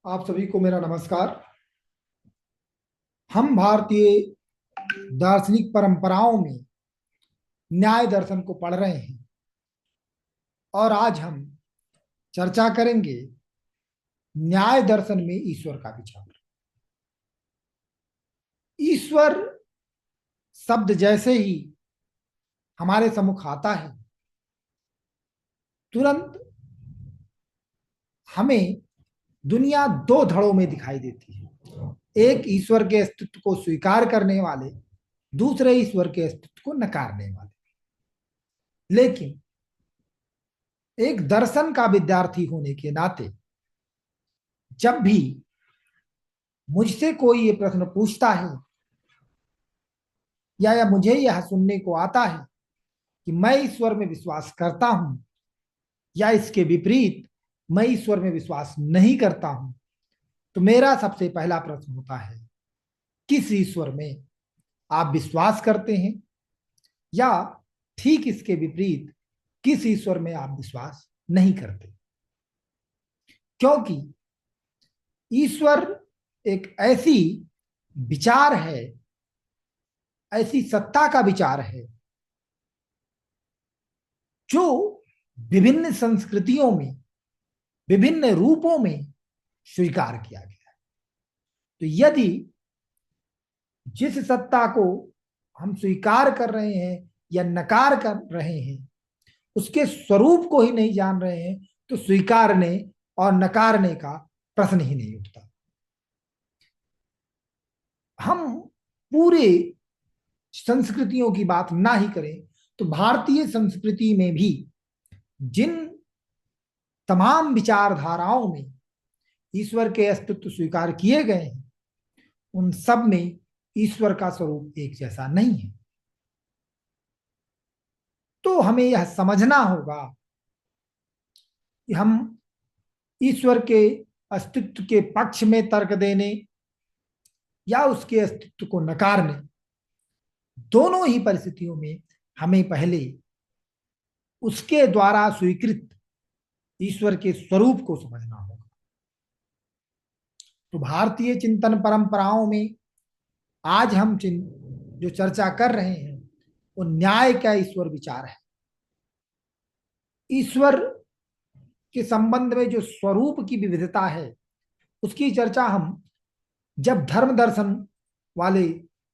आप सभी को मेरा नमस्कार। हम भारतीय दार्शनिक परंपराओं में न्याय दर्शन को पढ़ रहे हैं और आज हम चर्चा करेंगे न्याय दर्शन में ईश्वर का विचार। ईश्वर शब्द जैसे ही हमारे सम्मुख आता है, तुरंत हमें दुनिया दो धड़ों में दिखाई देती है। एक ईश्वर के अस्तित्व को स्वीकार करने वाले, दूसरे ईश्वर के अस्तित्व को नकारने वाले। लेकिन एक दर्शन का विद्यार्थी होने के नाते जब भी मुझसे कोई ये प्रश्न पूछता है या मुझे यह सुनने को आता है कि मैं ईश्वर में विश्वास करता हूं या इसके विपरीत मैं ईश्वर में विश्वास नहीं करता हूं, तो मेरा सबसे पहला प्रश्न होता है, किस ईश्वर में आप विश्वास करते हैं, या ठीक इसके विपरीत किस ईश्वर में आप विश्वास नहीं करते। क्योंकि ईश्वर एक ऐसी विचार है, ऐसी सत्ता का विचार है जो विभिन्न संस्कृतियों में विभिन्न रूपों में स्वीकार किया गया है। तो यदि जिस सत्ता को हम स्वीकार कर रहे हैं या नकार कर रहे हैं उसके स्वरूप को ही नहीं जान रहे हैं, तो स्वीकारने और नकारने का प्रश्न ही नहीं उठता। हम पूरे संस्कृतियों की बात ना ही करें तो भारतीय संस्कृति में भी जिन तमाम विचारधाराओं में ईश्वर के अस्तित्व स्वीकार किए गए हैं, उन सब में ईश्वर का स्वरूप एक जैसा नहीं है। तो हमें यह समझना होगा कि हम ईश्वर के अस्तित्व के पक्ष में तर्क देने या उसके अस्तित्व को नकारने, दोनों ही परिस्थितियों में हमें पहले उसके द्वारा स्वीकृत ईश्वर के स्वरूप को समझना होगा। तो भारतीय चिंतन परंपराओं में आज हम जो चर्चा कर रहे हैं वो न्याय का ईश्वर विचार है। ईश्वर के संबंध में जो स्वरूप की विविधता है उसकी चर्चा हम जब धर्म दर्शन वाले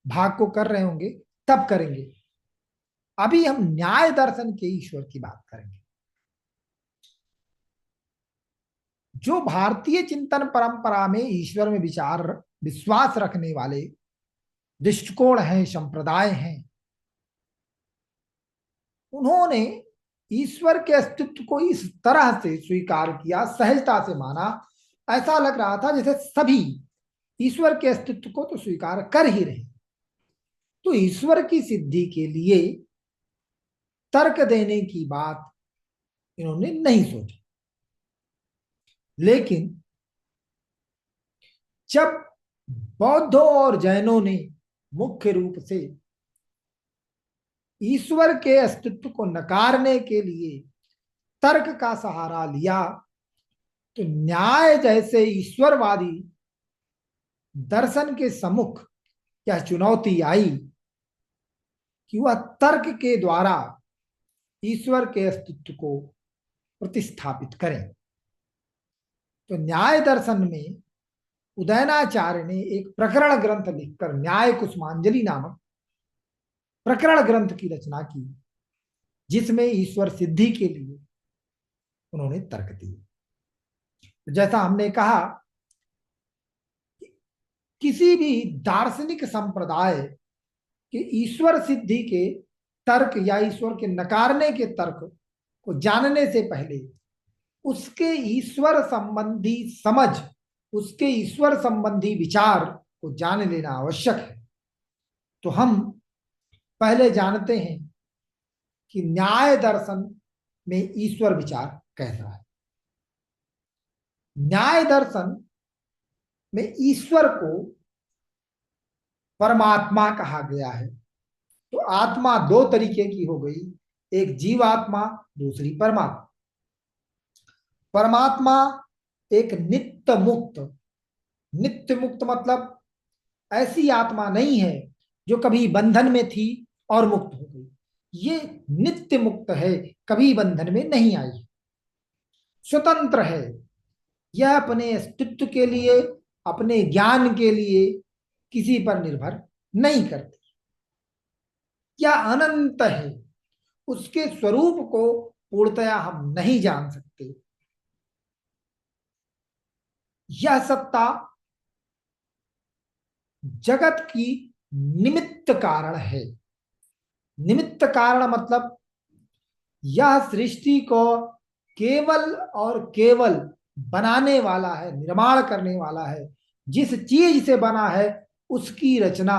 भाग को कर रहे होंगे तब करेंगे। अभी हम न्याय दर्शन के ईश्वर की बात करेंगे। जो भारतीय चिंतन परंपरा में ईश्वर में विश्वास रखने वाले दृष्टिकोण हैं, संप्रदाय हैं, उन्होंने ईश्वर के अस्तित्व को इस तरह से स्वीकार किया, सहजता से माना, ऐसा लग रहा था जैसे सभी ईश्वर के अस्तित्व को तो स्वीकार कर ही रहे। तो ईश्वर की सिद्धि के लिए तर्क देने की बात इन्होंने नहीं सोची। लेकिन जब बौद्धों और जैनों ने मुख्य रूप से ईश्वर के अस्तित्व को नकारने के लिए तर्क का सहारा लिया, तो न्याय जैसे ईश्वरवादी दर्शन के सम्मुख यह चुनौती आई कि वह तर्क के द्वारा ईश्वर के अस्तित्व को प्रतिस्थापित करें। तो न्याय दर्शन में उदयनाचार्य ने एक प्रकरण ग्रंथ लिखकर न्याय कुसुमांजलि नामक प्रकरण ग्रंथ की रचना की, जिसमें ईश्वर सिद्धि के लिए उन्होंने तर्क दिए। जैसा हमने कहा, किसी भी दार्शनिक संप्रदाय के ईश्वर सिद्धि के तर्क या ईश्वर के नकारने के तर्क को जानने से पहले उसके ईश्वर संबंधी समझ, उसके ईश्वर संबंधी विचार को जान लेना आवश्यक है। तो हम पहले जानते हैं कि न्याय दर्शन में ईश्वर विचार कैसा है। न्याय दर्शन में ईश्वर को परमात्मा कहा गया है। तो आत्मा दो तरीके की हो गई, एक जीवात्मा, दूसरी परमात्मा। परमात्मा एक नित्य मुक्त नित्य मुक्त मतलब ऐसी आत्मा नहीं है जो कभी बंधन में थी और मुक्त हो गई। ये नित्य मुक्त है, कभी बंधन में नहीं आई, स्वतंत्र है। यह अपने अस्तित्व के लिए, अपने ज्ञान के लिए किसी पर निर्भर नहीं करती। यह अनंत है, उसके स्वरूप को पूर्णतया हम नहीं जान सकते। यह सत्ता जगत की निमित्त कारण है। निमित्त कारण मतलब यह सृष्टि को केवल और केवल बनाने वाला है, निर्माण करने वाला है। जिस चीज से बना है उसकी रचना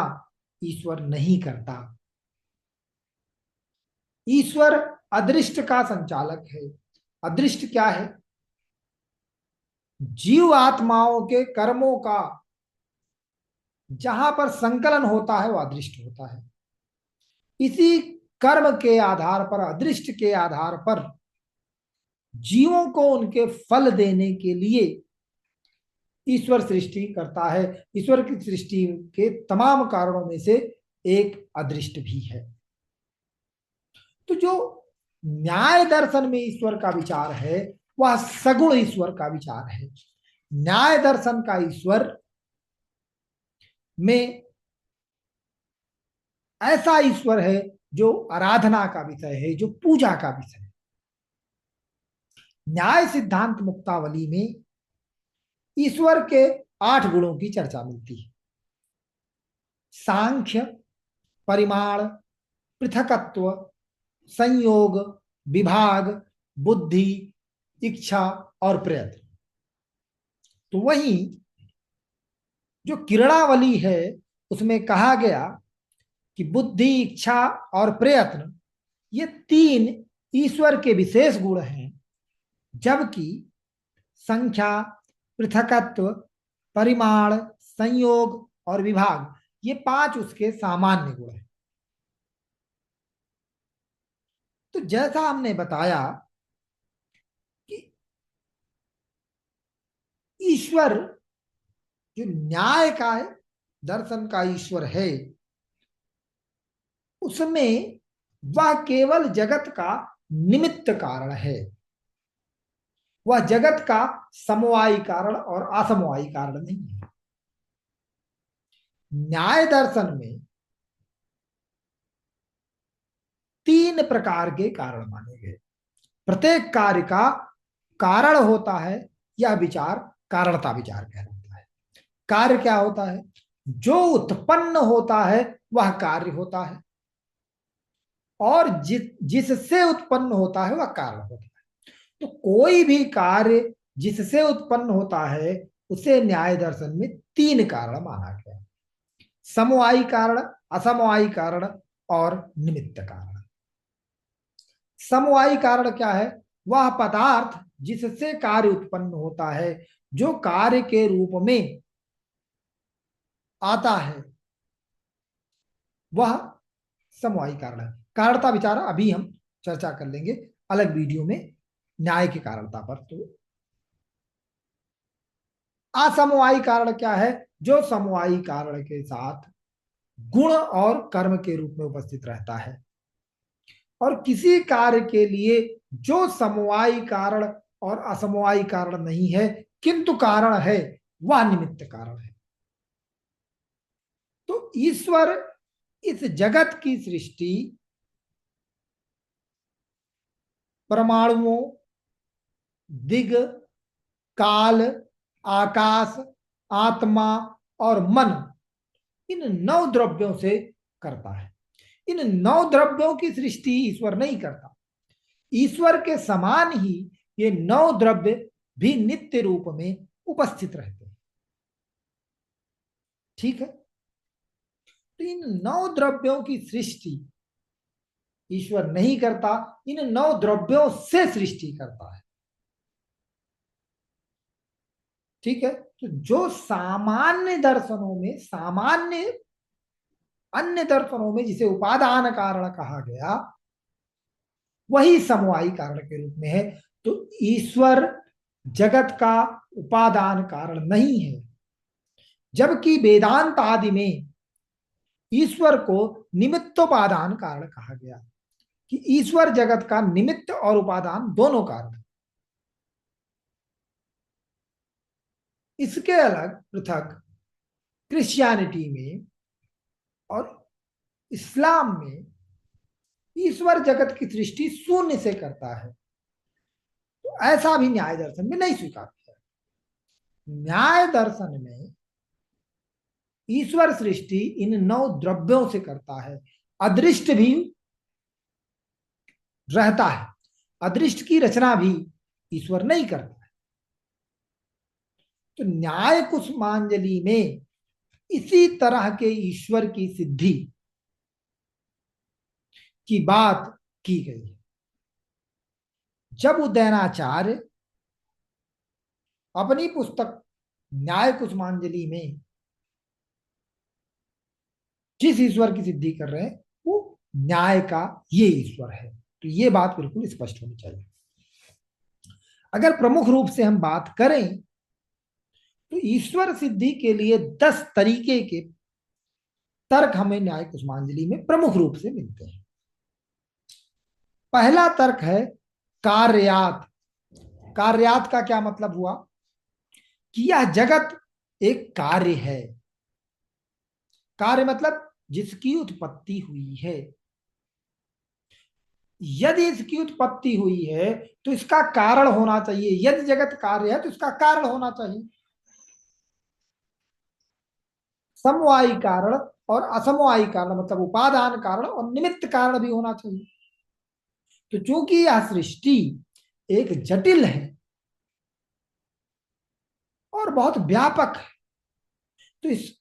ईश्वर नहीं करता। ईश्वर अदृष्ट का संचालक है। अदृष्ट क्या है? जीव आत्माओं के कर्मों का जहां पर संकलन होता है वह अदृष्ट होता है। इसी कर्म के आधार पर, अदृष्ट के आधार पर जीवों को उनके फल देने के लिए ईश्वर सृष्टि करता है। ईश्वर की सृष्टि के तमाम कारणों में से एक अदृष्ट भी है। तो जो न्याय दर्शन में ईश्वर का विचार है वह सगुण ईश्वर का विचार है। न्याय दर्शन का ईश्वर में ऐसा ईश्वर है जो आराधना का विषय है, जो पूजा का विषय है। न्याय सिद्धांत मुक्तावली में ईश्वर के 8 गुणों की चर्चा मिलती है। सांख्य, परिमाण, पृथकत्व, संयोग, विभाग, बुद्धि, इच्छा और प्रयत्न। तो वहीं जो किरणावली है उसमें कहा गया कि बुद्धि, इच्छा और प्रयत्न ये 3 ईश्वर के विशेष गुण हैं, जबकि संख्या, पृथकत्व, परिमाण, संयोग और विभाग ये 5 उसके सामान्य गुण हैं। तो जैसा हमने बताया कि ईश्वर जो न्याय का है, दर्शन का ईश्वर है, उसमें वह केवल जगत का निमित्त कारण है। वह जगत का समवायी कारण और असमवायी कारण नहीं है। न्याय दर्शन में 3 प्रकार के कारण माने गए। प्रत्येक कार्य का कारण होता है, यह विचार कारणता विचार कहलाता है। कार्य क्या होता है? जो उत्पन्न होता है वह कार्य होता है, और जिससे उत्पन्न होता है वह कारण होता है। तो कोई भी कार्य जिससे उत्पन्न होता है उसे न्याय दर्शन में 3 कारण माना गया: समवायी कारण, असमवायी कारण और निमित्त कारण। समवायी कारण क्या है? वह पदार्थ जिससे कार्य उत्पन्न होता है, जो कार्य के रूप में आता है, वह समवायी कारण है। कारणता विचार अभी हम चर्चा कर लेंगे अलग वीडियो में न्याय की कारणता पर। तो असमवायी कारण क्या है? जो समवायी कारण के साथ गुण और कर्म के रूप में उपस्थित रहता है, और किसी कार्य के लिए जो समवायी कारण और असमवायी कारण नहीं है किंतु कारण है, वह निमित्त कारण है। तो ईश्वर इस जगत की सृष्टि परमाणुओं, दिग, काल, आकाश, आत्मा और मन, इन 9 द्रव्यों से करता है। इन 9 द्रव्यों की सृष्टि ईश्वर नहीं करता। ईश्वर के समान ही ये 9 द्रव्य भी नित्य रूप में उपस्थित रहते हैं। ठीक है? तो इन 9 द्रव्यों की सृष्टि ईश्वर नहीं करता, इन 9 द्रव्यों से सृष्टि करता है। ठीक है? तो जो सामान्य दर्शनों में, सामान्य अन्य दर्शनों में जिसे उपादान कारण कहा गया, वही समवायी कारण के रूप में है। तो ईश्वर जगत का उपादान कारण नहीं है, जबकि वेदांत आदि में ईश्वर को निमित्तोपादान कारण कहा गया, कि ईश्वर जगत का निमित्त और उपादान दोनों कारण। इसके अलग पृथक क्रिश्चियनिटी में और इस्लाम में ईश्वर जगत की सृष्टि शून्य से करता है, तो ऐसा भी न्याय दर्शन में नहीं स्वीकार किया। न्याय दर्शन में ईश्वर सृष्टि इन 9 द्रव्यों से करता है, अदृष्ट भी रहता है, अदृष्ट की रचना भी ईश्वर नहीं करता है। तो न्याय कुसुमांजलि में इसी तरह के ईश्वर की सिद्धि की बात की गई है। जब उदयनाचार्य अपनी पुस्तक न्याय कुसुमांजलि में जिस ईश्वर की सिद्धि कर रहे हैं वो न्याय का ये ईश्वर है, तो ये बात बिल्कुल स्पष्ट होनी चाहिए। अगर प्रमुख रूप से हम बात करें तो ईश्वर सिद्धि के लिए 10 तरीके के तर्क हमें न्याय कुसुमांजलि में प्रमुख रूप से मिलते हैं। पहला तर्क है कार्यात। कार्यात का क्या मतलब हुआ कि यह जगत एक कार्य है। कार्य मतलब जिसकी उत्पत्ति हुई है। यदि इसकी उत्पत्ति हुई है तो इसका कारण होना चाहिए। यदि जगत कार्य है तो इसका कारण होना चाहिए। समवायी कारण और असमवायी कारण मतलब उपादान कारण और निमित्त कारण भी होना चाहिए। तो चूंकि यह सृष्टि एक जटिल है और बहुत व्यापक है, तो इस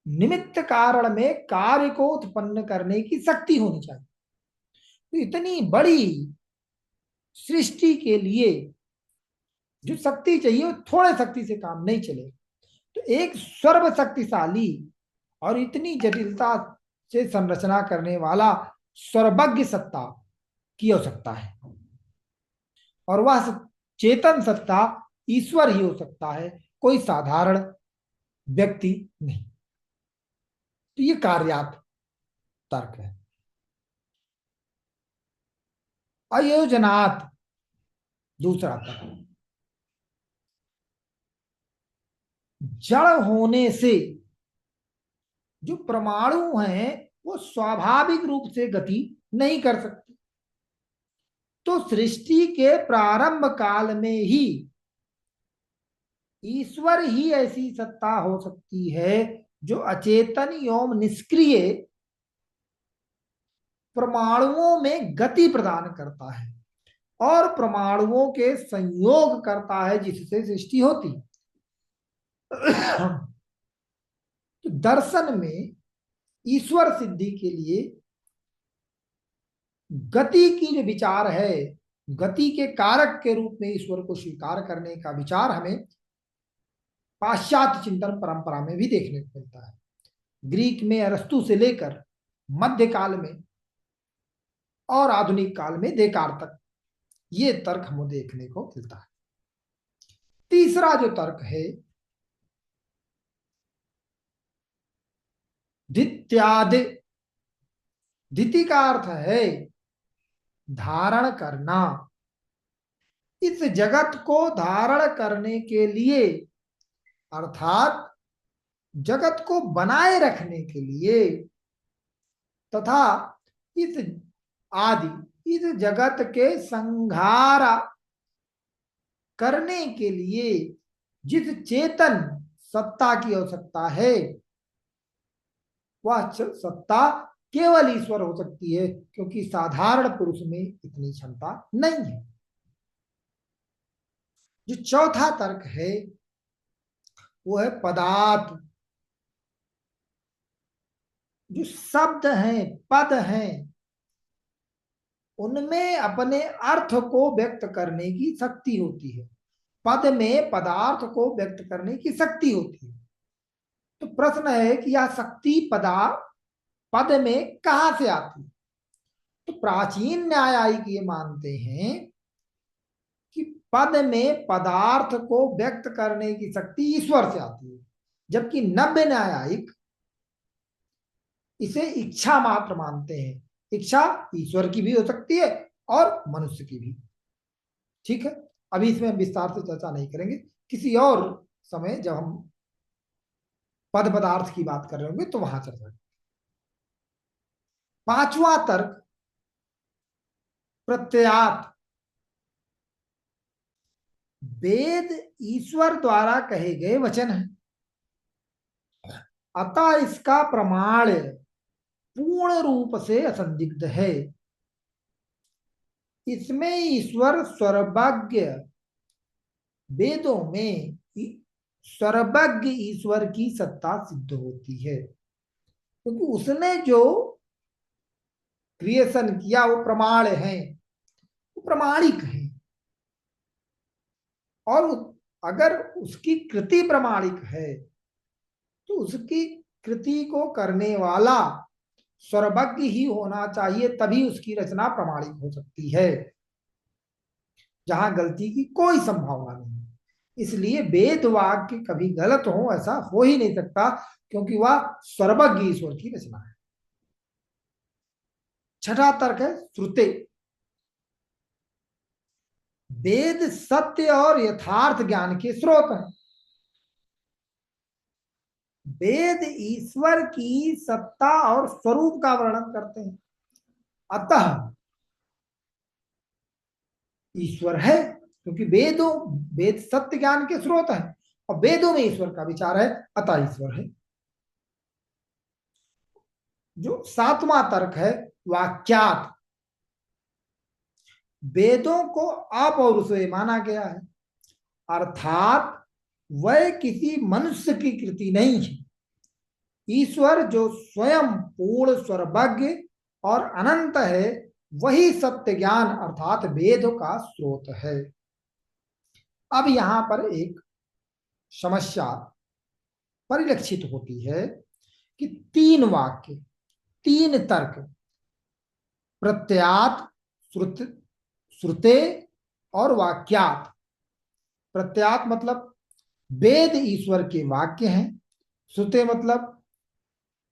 निमित्त कारण में कार्य को उत्पन्न करने की शक्ति होनी चाहिए। तो इतनी बड़ी सृष्टि के लिए जो शक्ति चाहिए वो थोड़े शक्ति से काम नहीं चले। तो एक सर्वशक्तिशाली और इतनी जटिलता से संरचना करने वाला सर्वज्ञ सत्ता की आवश्यकता है, और वह चेतन सत्ता ईश्वर ही हो सकता है, कोई साधारण व्यक्ति नहीं। तो ये कार्यात तर्क है। अयोजनात् दूसरा तर्क, जड़ होने से जो परमाणु हैं वो स्वाभाविक रूप से गति नहीं कर सकते। तो सृष्टि के प्रारंभ काल में ही ईश्वर ही ऐसी सत्ता हो सकती है जो अचेतन एवं निष्क्रिय परमाणुओं में गति प्रदान करता है और परमाणुओं के संयोग करता है जिससे सृष्टि होती। तो दर्शन में ईश्वर सिद्धि के लिए गति की जो विचार है, गति के कारक के रूप में ईश्वर को स्वीकार करने का विचार हमें पाश्चात्य चिंतन परंपरा में भी देखने को मिलता है। ग्रीक में अरस्तु से लेकर मध्यकाल में और आधुनिक काल में देकार तक ये तर्क हमें देखने को मिलता है। तीसरा जो तर्क है धित्यादि। धिति का अर्थ है धारण करना। इस जगत को धारण करने के लिए अर्थात जगत को बनाए रखने के लिए तथा इस इस जगत के संहार करने के लिए जिस चेतन सत्ता की आवश्यकता है वह सत्ता केवल ईश्वर हो सकती है, क्योंकि साधारण पुरुष में इतनी क्षमता नहीं है। जो चौथा तर्क है वो है पदार्थ। जो शब्द हैं, पद हैं, उनमें अपने अर्थ को व्यक्त करने की शक्ति होती है। पद में पदार्थ को व्यक्त करने की शक्ति होती है। तो प्रश्न है कि यह शक्ति पदार्थ पद में कहां से आती है। तो प्राचीन न्यायिक ये मानते हैं कि पद में पदार्थ को व्यक्त करने की शक्ति ईश्वर से आती है। जबकि नव्य न्यायिक इसे इच्छा मात्र मानते हैं। इच्छा ईश्वर की भी हो सकती है और मनुष्य की भी। ठीक है, अभी इसमें हम विस्तार से चर्चा नहीं करेंगे, किसी और समय जब हम पद पदार्थ की बात कर रहे होंगे तो वहां चर्चा करेंगे। पांचवा तर्क प्रत्यात। वेद ईश्वर द्वारा कहे गए वचन है, अतः इसका प्रमाण पूर्ण रूप से असंदिग्ध है। इसमें ईश्वर सर्वज्ञ, वेदों में सर्वज्ञ ईश्वर की सत्ता सिद्ध होती है, क्योंकि उसने जो क्रिएशन किया वो प्रमाण है, वो प्रमाणिक है। और अगर उसकी कृति प्रमाणिक है तो उसकी कृति को करने वाला सर्वज्ञ ही होना चाहिए, तभी उसकी रचना प्रमाणिक हो सकती है, जहां गलती की कोई संभावना नहीं। इसलिए वेद वाक्य कभी गलत हो ऐसा हो ही नहीं सकता, क्योंकि वह सर्वज्ञ ईश्वर की रचना है। छठा तर्क है श्रुते। वेद सत्य और यथार्थ ज्ञान के स्रोत हैं। वेद ईश्वर की सत्ता और स्वरूप का वर्णन करते हैं, अतः ईश्वर है, क्योंकि वेद सत्य ज्ञान के स्रोत है और वेदों में ईश्वर का विचार है, अतः ईश्वर है। जो सातवां तर्क है वाक्यात। वेदों को अपौरुषेय माना गया है, अर्थात वह किसी मनुष्य की कृति नहीं है। ईश्वर जो स्वयं पूर्ण सर्वज्ञ और अनंत है, वही सत्य ज्ञान अर्थात वेद का स्रोत है। अब यहां पर एक समस्या परिलक्षित होती है कि तीन वाक्य, तीन तर्क प्रत्यात, श्रुत, श्रुते और वाक्यात। प्रत्यात मतलब वेद ईश्वर के वाक्य हैं, श्रुते मतलब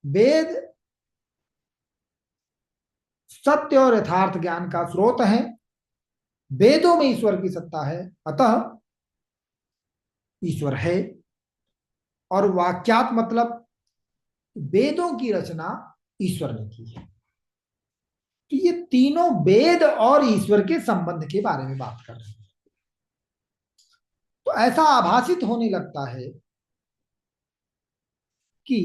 वेद सत्य और यथार्थ ज्ञान का स्रोत है, वेदों में ईश्वर की सत्ता है, अतः ईश्वर है। और वाक्यात मतलब वेदों की रचना ईश्वर ने की है। तो ये तीनों वेद और ईश्वर के संबंध के बारे में बात कर रहे हैं। तो ऐसा आभासित होने लगता है कि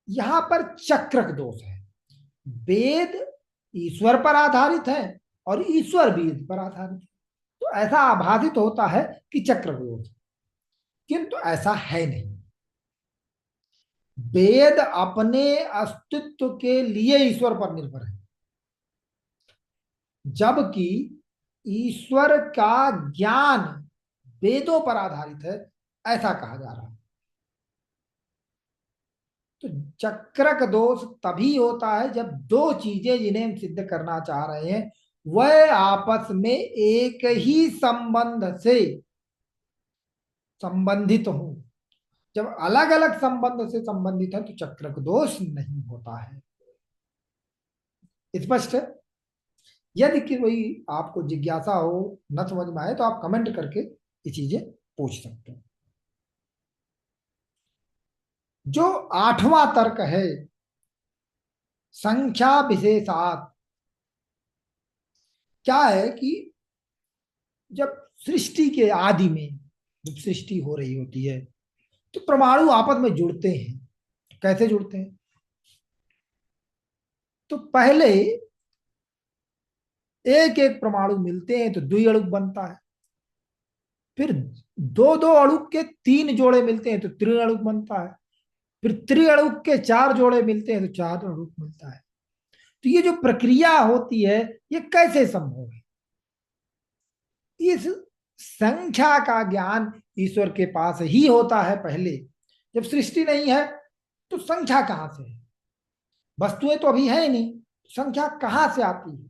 यहां पर चक्रक दोष है। वेद ईश्वर पर आधारित है और ईश्वर वेद पर आधारित है, तो ऐसा आभासित होता है कि चक्रक दोष, किंतु ऐसा है नहीं। वेद अपने अस्तित्व के लिए ईश्वर पर निर्भर है, जबकि ईश्वर का ज्ञान वेदों पर आधारित है, ऐसा कहा जा रहा है। तो चक्रक दोष तभी होता है जब दो चीजें जिन्हें हम सिद्ध करना चाह रहे हैं वह आपस में एक ही संबंध से संबंधित हो। जब अलग अलग संबंध से संबंधित है तो चक्रक दोष नहीं होता है। स्पष्ट है? यदि कि कोई आपको जिज्ञासा हो, न समझ में आए, तो आप कमेंट करके ये चीजें पूछ सकते हैं। जो आठवां तर्क है संख्या विशेषात। क्या है कि जब सृष्टि के आदि में जब सृष्टि हो रही होती है तो परमाणु आपस में जुड़ते हैं। कैसे जुड़ते हैं? तो पहले एक एक परमाणु मिलते हैं तो द्विअणुक बनता है, फिर दो दो अणुक के तीन जोड़े मिलते हैं तो त्रिअणुक बनता है, फिर त्रिअणुक के चार जोड़े मिलते हैं तो चार अणुक मिलता है। तो ये जो प्रक्रिया होती है ये कैसे संभव है? इस संख्या का ज्ञान ईश्वर के पास ही होता है। पहले जब सृष्टि नहीं है तो संख्या कहां से है? वस्तुएं तो अभी है ही नहीं, संख्या कहां से आती है?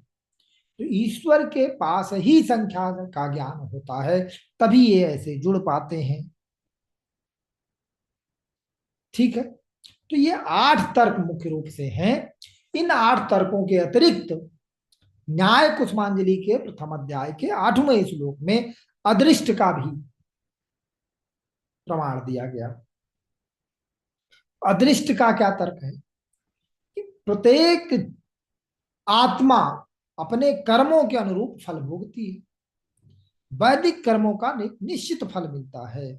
तो ईश्वर के पास ही संख्या का ज्ञान होता है, तभी ये ऐसे जुड़ पाते हैं। ठीक है, तो ये 8 तर्क मुख्य रूप से हैं। इन 8 तर्कों के अतिरिक्त न्याय कुसुमांजलि के प्रथम अध्याय के 8वें श्लोक में अदृष्ट का भी प्रमाण दिया गया। अदृष्ट का क्या तर्क है कि प्रत्येक आत्मा अपने कर्मों के अनुरूप फल भोगती है। वैदिक कर्मों का निश्चित फल मिलता है।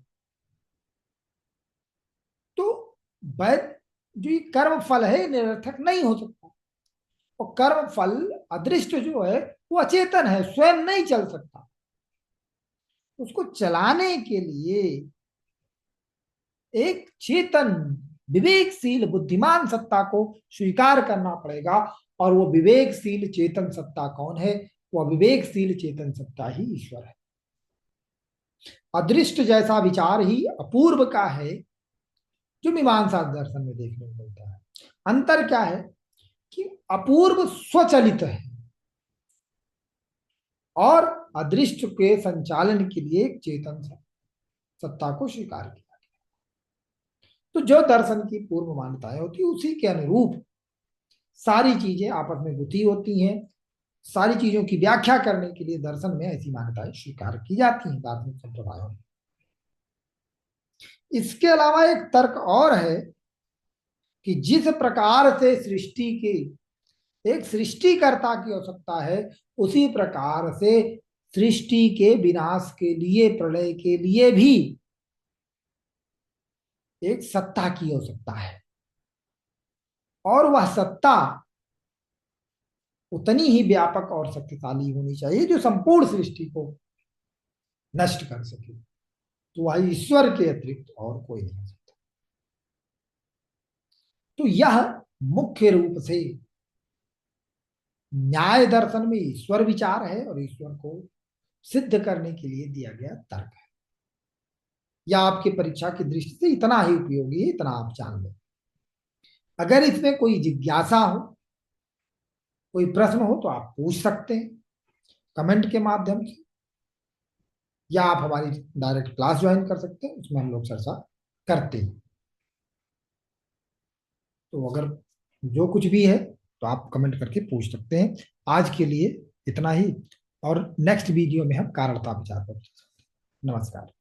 तो वैद जो ये कर्म फल है निरर्थक नहीं हो सकता। और कर्म फल अदृष्ट जो है वो अचेतन है, स्वयं नहीं चल सकता। उसको चलाने के लिए एक चेतन विवेकशील बुद्धिमान सत्ता को स्वीकार करना पड़ेगा। और वो विवेकशील चेतन सत्ता कौन है? वह विवेकशील चेतन सत्ता ही ईश्वर है। अदृष्ट जैसा विचार ही अपूर्व का है, जो मीमांसा दर्शन में देखने को मिलता है। अंतर क्या है कि अपूर्व स्वचलित है और अदृष्ट के संचालन के लिए एक चेतन सत्ता को स्वीकार किया। तो जो दर्शन की पूर्व मान्यताएं होती है उसी के अनुरूप सारी चीजें आपस में गुथी होती हैं। सारी चीजों की व्याख्या करने के लिए दर्शन में ऐसी मान्यताएं स्वीकार की जाती हैं दार्शनिक संप्रदायों में। इसके अलावा एक तर्क और है कि जिस प्रकार से सृष्टि की एक सृष्टिकर्ता की आवश्यकता है, उसी प्रकार से सृष्टि के विनाश के लिए, प्रलय के लिए भी एक सत्ता की आवश्यकता है। और वह सत्ता उतनी ही व्यापक और शक्तिशाली होनी चाहिए जो संपूर्ण सृष्टि को नष्ट कर सके। तो वह ईश्वर के अतिरिक्त और कोई नहीं हो सकता। तो यह मुख्य रूप से न्याय दर्शन में ईश्वर विचार है और ईश्वर को सिद्ध करने के लिए दिया गया तर्क है। यह आपकी परीक्षा की दृष्टि से इतना ही उपयोगी है, इतना आप जान लें। अगर इसमें कोई जिज्ञासा हो, कोई प्रश्न हो, तो आप पूछ सकते हैं कमेंट के माध्यम से, या आप हमारी डायरेक्ट क्लास ज्वाइन कर सकते हैं, उसमें हम लोग चर्चा करते हैं। तो अगर जो कुछ भी है तो आप कमेंट करके पूछ सकते हैं। आज के लिए इतना ही, और नेक्स्ट वीडियो में हम कारणता विचार पर। नमस्कार।